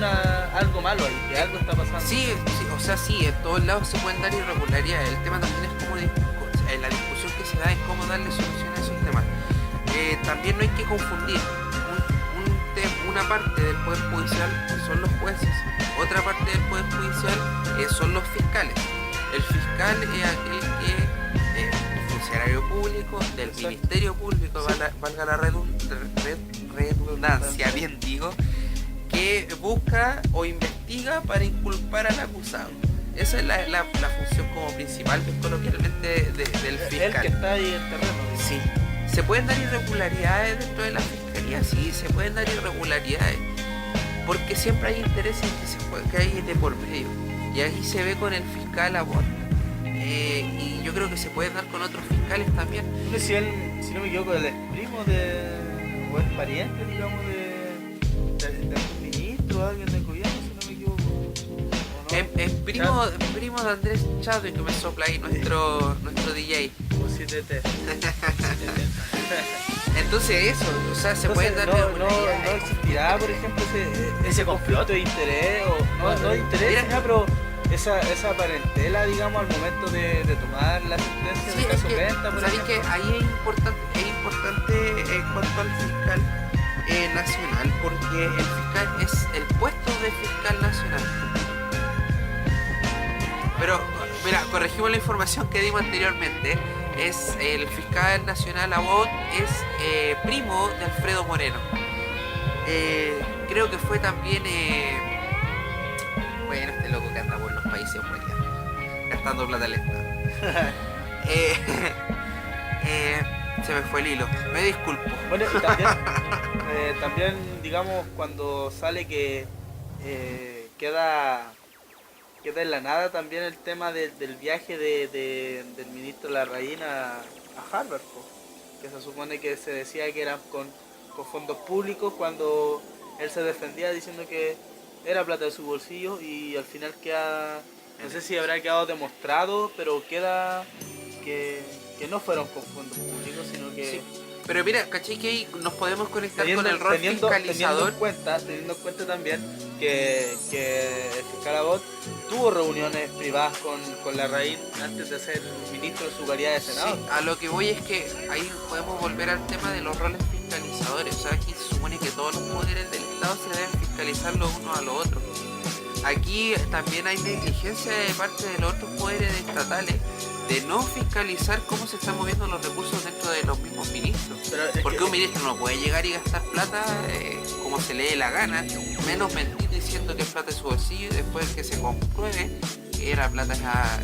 algo malo ahí, que algo está pasando. Sí, o sea, sí, en todos lados se pueden dar irregularidades. El tema también es cómo la discusión que se da es cómo darle solución a esos temas. También no hay que confundir. Una parte del Poder Judicial son los jueces, otra parte del Poder Judicial son los fiscales. El fiscal es aquel que funcionario público del Exacto. Ministerio Público, valga la redundancia, bien digo, que busca o investiga para inculpar al acusado. Esa es la función como principal, coloquialmente, del fiscal. El que está ahí en terreno. Sí. ¿Se pueden dar irregularidades dentro de la fiscalía? Sí, se pueden dar irregularidades, porque siempre hay intereses que hay de por medio, y ahí se ve con el fiscal Abot. Y yo creo que se puede dar con otros fiscales también. Si no me equivoco, el ex primo o el pariente, digamos, de algún ministro o alguien del gobierno, si no me equivoco. ¿O no? Es primo de Andrés Chadwick, que me sopla ahí nuestro DJ. O 7T. Entonces eso, o sea, se Entonces, pueden dar no existirá, por ejemplo, ese conflicto de interés, o no de interés, Mira, pero esa parentela, digamos, al momento de tomar la sentencia sí, del es caso que, Penta, por ¿sabéis ejemplo. que ahí es importante en cuanto al fiscal nacional? Porque el fiscal es el puesto de fiscal nacional. Pero, mira, corregimos la información que dimos anteriormente. Es el fiscal nacional Abbott, es primo de Alfredo Moreno. Creo que fue también, bueno, este loco que anda por los países gastando plata al Estado. Eh, se me fue el hilo, me disculpo. Bueno, y también, digamos, cuando sale que queda en la nada también el tema del viaje del ministro Larraín a Harvard, po, que se supone que se decía que eran con fondos públicos, cuando él se defendía diciendo que era plata de su bolsillo, y al final queda, no sé si habrá quedado demostrado, pero queda que no fueron con fondos públicos, sino que... Sí. Pero mira, ¿cachai que ahí nos podemos conectar con el rol fiscalizador? Teniendo en cuenta también que el fiscal Abbott tuvo reuniones privadas con Larraín antes de ser ministro de su calidad de senador. Sí, a lo que voy es que ahí podemos volver al tema de los roles fiscalizadores. O sea, aquí se supone que todos los poderes del Estado se deben fiscalizar los unos a los otros. Aquí también hay negligencia de parte de los otros poderes estatales de no fiscalizar cómo se están moviendo los recursos dentro de los mismos ministros. Porque un ministro no puede llegar y gastar plata como se le dé la gana, menos mentir diciendo que es plata de su bolsillo y después que se compruebe que era plata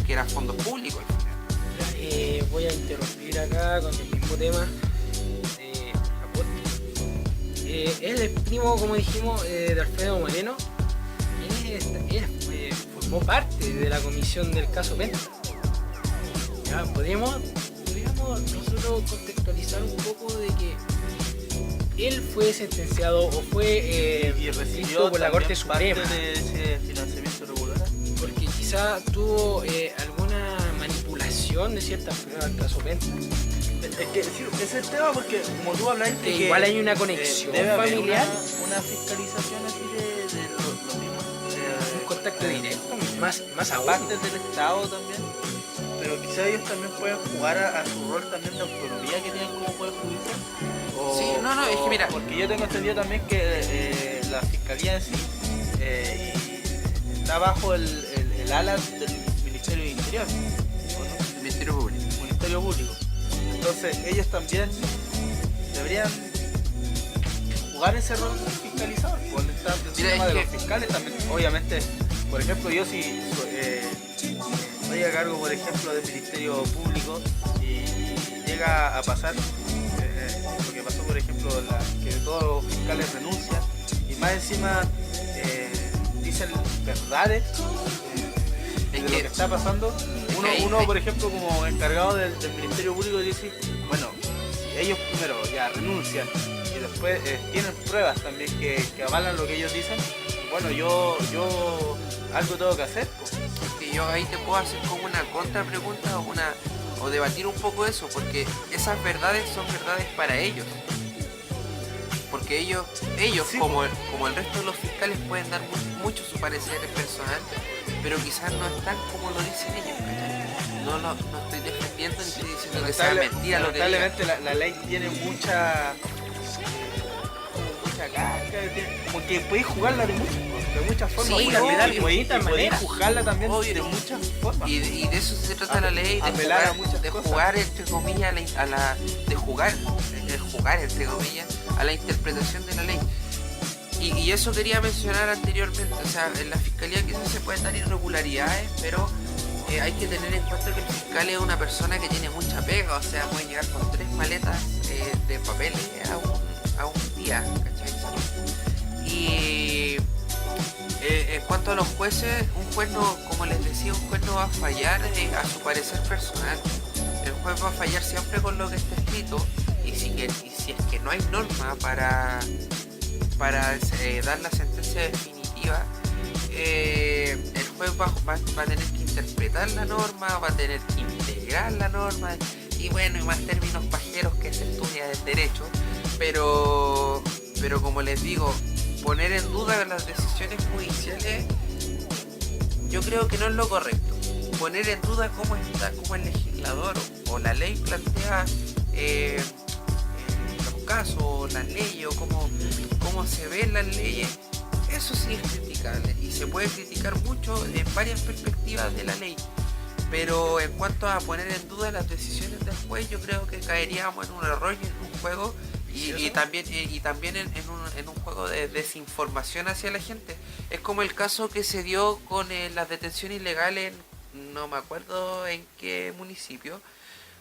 que era fondos públicos. Voy a interrumpir acá con el mismo tema de Abbott. Él es el primo, como dijimos, de Alfredo Moreno. Él formó parte de la comisión del caso Penta. Ya, podríamos nosotros contextualizar un poco de que él fue sentenciado o fue y recibió visto por la Corte Suprema parte de ese financiamiento regular, porque quizá tuvo alguna manipulación de ciertas pruebas del caso Penta. Es que sí, ese es el tema, porque como tú hablas que igual hay una conexión debe haber familiar, una fiscalización así de los mismos un contacto directo, más aún. partes del Estado también, pero quizá ellos también pueden jugar a su rol también de autonomía que tienen como poder judicial. Sí, es que mira, porque yo tengo entendido también que la fiscalía en sí está bajo el ala del Ministerio de Interior, ¿no? Ministerio Público. Ministerio Público. Entonces ellos también deberían jugar ese rol fiscalizador. Con el tema de los fiscales también, obviamente, por ejemplo, yo si estoy a cargo, por ejemplo, del Ministerio Público y llega a pasar lo que pasó, por ejemplo, que todos los fiscales renuncian y más encima dicen verdades de lo que está pasando. Uno, por ejemplo, como encargado del Ministerio Público, dice, bueno, si ellos primero ya renuncian y después tienen pruebas también que avalan lo que ellos dicen, bueno, yo algo tengo que hacer, pues. Porque yo ahí te puedo hacer como una contrapregunta o debatir un poco eso, porque esas verdades son verdades para ellos. Porque ellos Sí, como el resto de los fiscales, pueden dar mucho su parecer personal, pero quizás no es tal como lo dicen ellos, ¿cachai? No estoy defendiendo ni estoy diciendo que sea mentira lo que digan. Lamentablemente la ley tiene mucha carga, como que podéis jugarla de muchas formas, Sí, podéis obvio, podéis juzgarla también obvio. de muchas formas. Y de eso se trata la ley, apelar a muchas de cosas. jugar entre comillas de jugar entre comillas a la interpretación de la ley. Y eso quería mencionar anteriormente, o sea, en la fiscalía quizás se pueden dar irregularidades, pero hay que tener en cuenta que el fiscal es una persona que tiene mucha pega, o sea, puede llegar con 3 maletas de papeles a un día, ¿cachai? Y en cuanto a los jueces, un juez no, como les decía, un juez no va a fallar a su parecer personal. El juez va a fallar siempre con lo que está escrito, y si es que no hay norma para dar la sentencia definitiva, el juez va a tener que interpretar la norma, va a tener que integrar la norma, Sí, bueno, y más términos pajeros que se estudia del derecho, pero como les digo, poner en duda las decisiones judiciales yo creo que no es lo correcto. Poner en duda cómo el legislador o la ley plantea los casos, las leyes, o cómo se ven las leyes, eso sí es criticable y se puede criticar mucho en varias perspectivas de la ley. Pero en cuanto a poner en duda las decisiones del juez, yo creo que caeríamos en un error y en un juego y también en un juego de desinformación hacia la gente. Es como el caso que se dio con las detenciones ilegales, no me acuerdo en qué municipio,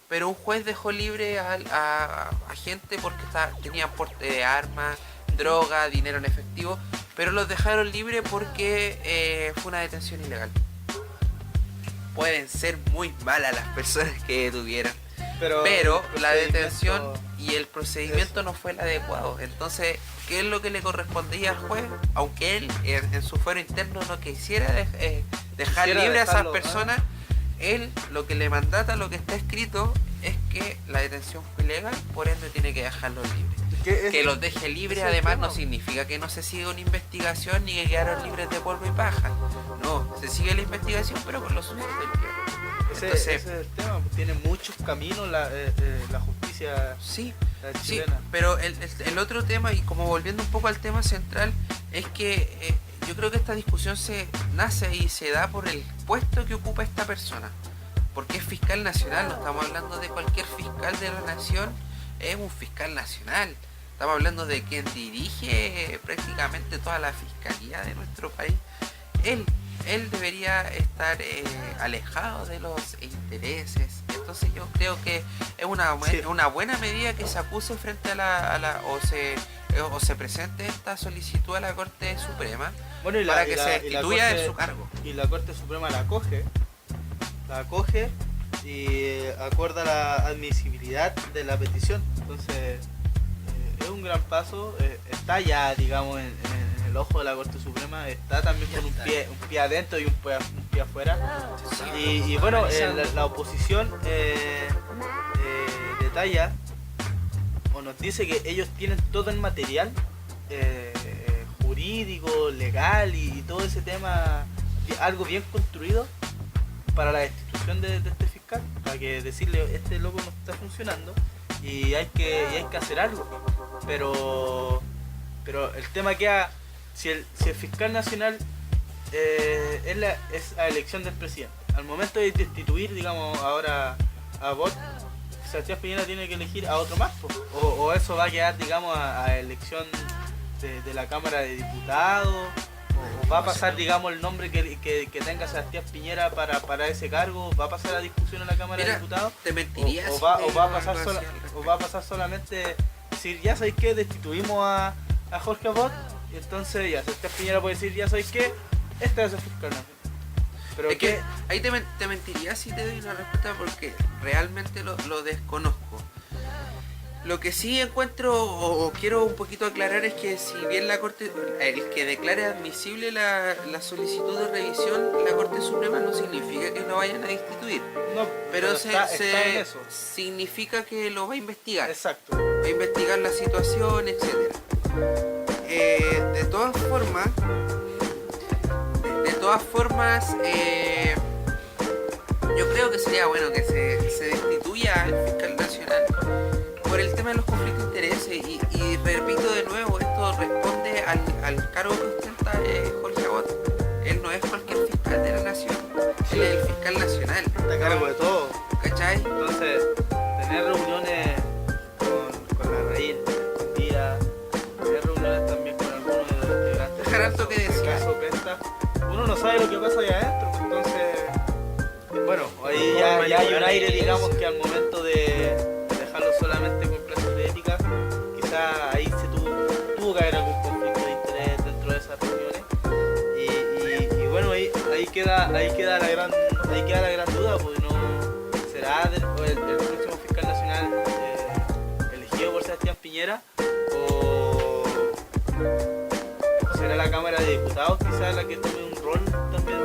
pero un juez dejó libre a gente porque tenían porte de armas, droga, dinero en efectivo, pero los dejaron libres porque fue una detención ilegal. Pueden ser muy malas las personas que detuvieron, pero la detención y el procedimiento no fue el adecuado. Entonces, ¿qué es lo que le correspondía al juez? Aunque él en su fuero interno no quisiera dejar libre a esas personas, él lo que le mandata, lo que está escrito, es que la detención fue ilegal, por ende tiene que dejarlos libres. Que los deje libres además no significa que no se siga una investigación ni que quedaron libres de polvo y paja. No, se sigue la investigación pero con los ojos limpios. Ese es el tema, tiene muchos caminos la justicia sí, chilena. Sí, pero el otro tema, y como volviendo un poco al tema central, es que yo creo que esta discusión nace y se da por el puesto que ocupa esta persona. Porque es fiscal nacional, no estamos hablando de cualquier fiscal de la nación, es un fiscal nacional. Estamos hablando de quien dirige prácticamente toda la fiscalía de nuestro país. Él debería estar alejado de los intereses. Entonces yo creo que es una buena medida que se acuse frente o se presente esta solicitud a la Corte Suprema para que se destituya de su cargo. Y la Corte Suprema la acoge y acuerda la admisibilidad de la petición. Entonces es un gran paso, está ya, digamos, en el ojo de la Corte Suprema, está también con un pie adentro y un pie afuera. Y bueno, la oposición detalla o nos dice que ellos tienen todo el material jurídico, legal y todo ese tema, algo bien construido para la destitución de este fiscal, para que decirle, este loco no está funcionando y hay que hacer algo. Pero el tema queda, si el fiscal nacional es a elección del presidente, al momento de destituir, digamos, ahora a Bot, Sebastián Piñera tiene que elegir a otro más, o eso va a quedar, digamos, a elección de la Cámara de Diputados, o va a pasar, digamos, el nombre que tenga Sebastián Piñera para ese cargo, va a pasar a discusión en la Cámara de Diputados, te mentirías o va a pasar solamente decir, ya sabéis que destituimos a Jorge Abot, y entonces ya Sebastián Piñera puede decir, ya sabéis que este es el fiscal nacional. Pero es que ahí te mentiría si te doy una respuesta porque realmente lo desconozco. Lo que sí encuentro o quiero un poquito aclarar es que si bien la Corte, el que declare admisible la solicitud de revisión, la Corte Suprema no significa que lo vayan a destituir. No, pero está en eso. Significa que lo va a investigar. Exacto. Va a investigar la situación, etcétera. De todas formas, yo creo que sería bueno que se destituya al fiscal nacional por el tema de los conflictos de intereses y repito de nuevo, esto responde al cargo que ostenta Jorge Abot. Él no es cualquier fiscal de la nación, él es el fiscal nacional. Está a cargo de todo. ¿Cachai? Entonces, tener reuniones con la raíz día, tener reuniones también con algunos de los integrantes. Dejar alto que decir. Uno no sabe lo que pasa allá adentro, entonces, bueno, ahí ya hay un aire, digamos, que al momento de dejarlo solamente con clases de ética, quizá ahí tuvo que haber algún conflicto de interés dentro de esas reuniones y bueno, ahí queda la gran duda, porque no será el próximo fiscal nacional elegido por Sebastián Piñera o será la Cámara de Diputados quizá la que tome un rol también.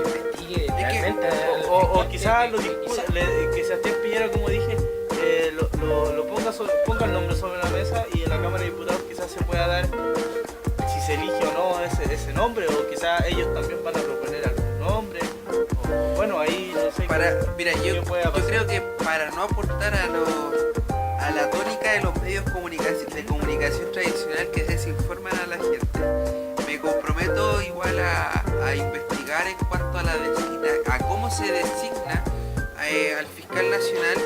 O quizás que Sebastián Piñera, como dije, ponga el nombre sobre la mesa y en la Cámara de Diputados quizás se pueda dar si se elige o no ese nombre, o quizás ellos también van a proponer algún nombre. O, bueno, ahí no sé. Mira, yo creo que para no aportar a la tónica de los medios de comunicación tradicional que desinforman a la gente, me comprometo igual a investigar en cuanto a a cómo se designa al fiscal nacional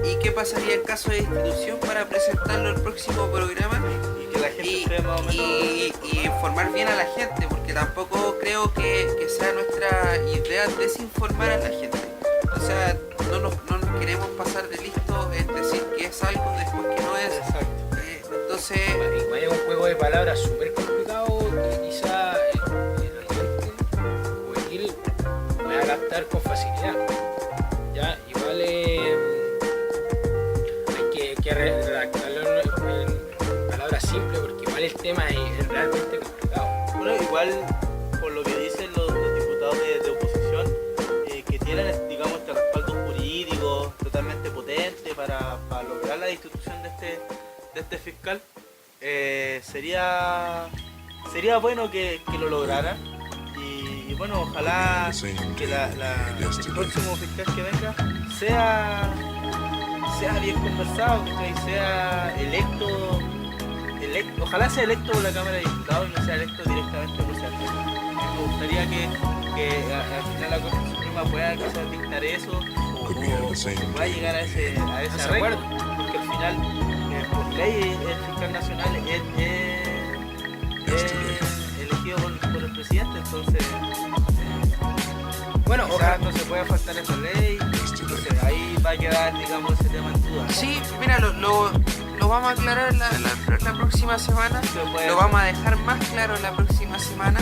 y qué pasaría en caso de destitución para presentarlo al próximo programa Y que la gente esté más o menos... y informar bien a la gente, porque tampoco creo que sea nuestra idea desinformar a la gente. O sea, no nos queremos pasar de listo en decir que es algo después que no es. Exacto. Entonces... Igual es un juego de palabras súper complicado que quizá la gente juvenil pueda captar con facilidad. Ya, igual hay que redactarlo en palabras simples porque igual el tema es realmente complicado. Bueno, igual por lo que dicen los diputados de oposición, que tienen, digamos, este respaldo jurídico totalmente potente para lograr la destitución de este fiscal, sería bueno que lo lograran. Y bueno, ojalá que el próximo fiscal que venga sea bien conversado, que sea electo, ojalá sea electo por la Cámara de Diputados y no sea electo directamente por ser. Me gustaría que al final la Corte Suprema pueda quizás dictar eso o pueda llegar a ese arreglo, porque al final por ley el fiscal nacional es elegido por el presidente, entonces Bueno, ojalá no se pueda faltar esa ley, entonces ahí va a quedar, digamos, ese tema en duda, ¿no? Sí, mira, lo vamos a aclarar la próxima semana, lo vamos a dejar más claro la próxima semana.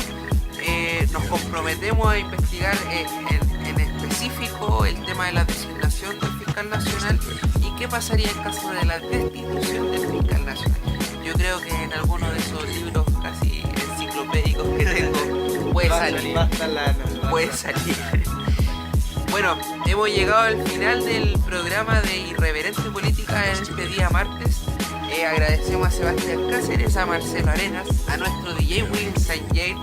Nos comprometemos a investigar en específico el tema de la designación del fiscal nacional y qué pasaría en caso de la destitución del fiscal nacional. Yo creo que en alguno de esos libros casi enciclopédicos que tengo puede salir. Bueno, hemos llegado al final del programa de Irreverente Política en este día martes. Agradecemos a Sebastián Cáceres, a Marcelo Arenas, a nuestro DJ Will Saint Jane.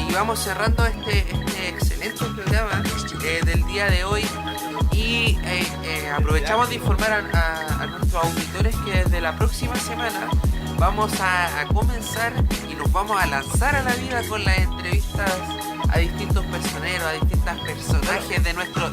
Y vamos cerrando este excelente programa del día de hoy. Y aprovechamos de informar a nuestros auditores que desde la próxima semana vamos a comenzar y nos vamos a lanzar a la vida con las entrevistas a distintos personeros, a distintos personajes de nuestro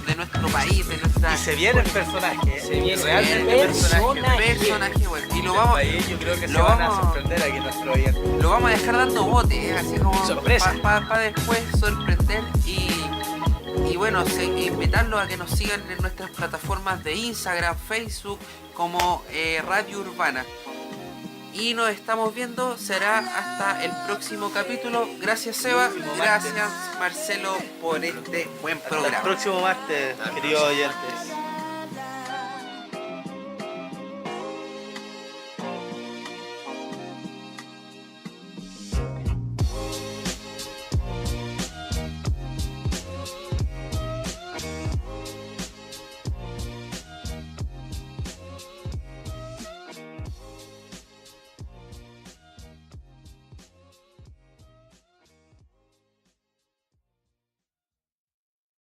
país, de nuestra... Y se vienen personajes, Se vienen realmente personajes, bueno, y lo vamos, país, yo creo que se lo van a vamos- sorprender aquí nuestro oyente. lo vamos a dejar dando bote, así como Sorpresa. para después sorprender y bueno, invitarlos a que nos sigan en nuestras plataformas de Instagram, Facebook como Radio Urbana. Y nos estamos viendo, será hasta el próximo capítulo. Gracias Seba, gracias Marcelo por este buen Hasta el programa. próximo martes, queridos oyentes.